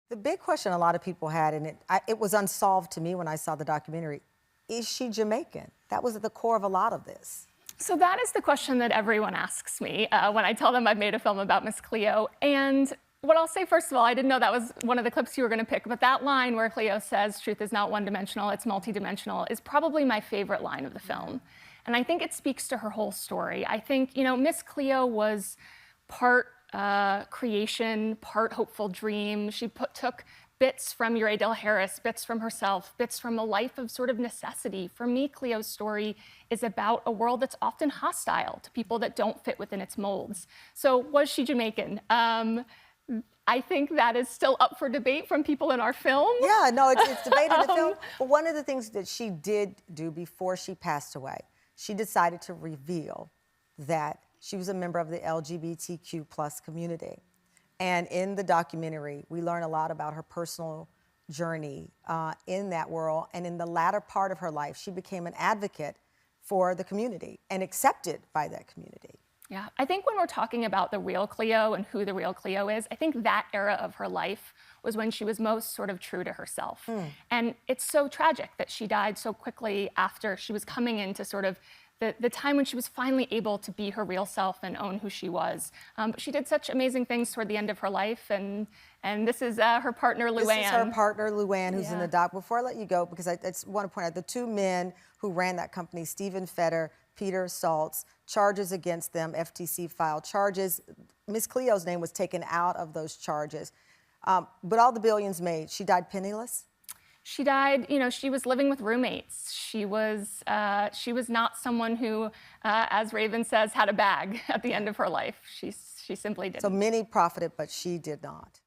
The big question a lot of people had, and it was unsolved to me when I saw the documentary, is she Jamaican? That was at the core of a lot of this. So that is the question that everyone asks me when I tell them I've made a film about Ms.Cleo. And what I'll say, first of all, I didn't know that was one of the clips you were going to pick, but that line where Cleo says, "Truth is not one-dimensional, it's multidimensional," is probably my favorite line of the film. And I think it speaks to her whole story. I think, Miss Cleo was part creation, part hopeful dream. She took bits from Uriah Dale Harris, bits from herself, bits from a life of sort of necessity. For me, Cleo's story is about a world that's often hostile to people that don't fit within its molds. So was she Jamaican? I think that is still up for debate from people in our film. Yeah, no, it's debated in the film. But one of the things that she did do before she passed away, she decided to reveal that she was a member of the LGBTQ plus community. And in the documentary, we learn a lot about her personal journey in that world. And in the latter part of her life, she became an advocate for the community and accepted by that community. Yeah, I think when we're talking about the real Cleo and who the real Cleo is, I think that era of her life was when she was most sort of true to herself. And it's so tragic that she died so quickly after she was coming into sort of the time when she was finally able to be her real self and own who she was. But she did such amazing things toward the end of her life, and this is her partner, Luann. This is her partner, Luann, who's in the doc. Before I let you go, because I just want to point out the two men who ran that company, Stephen Fetter, Peter Saltz, charges against them, FTC filed charges. Miss Cleo's name was taken out of those charges. But all the billions made, she died penniless? She died, she was living with roommates. She was not someone who, as Raven says, had a bag at the end of her life. She simply didn't. So many profited, but she did not.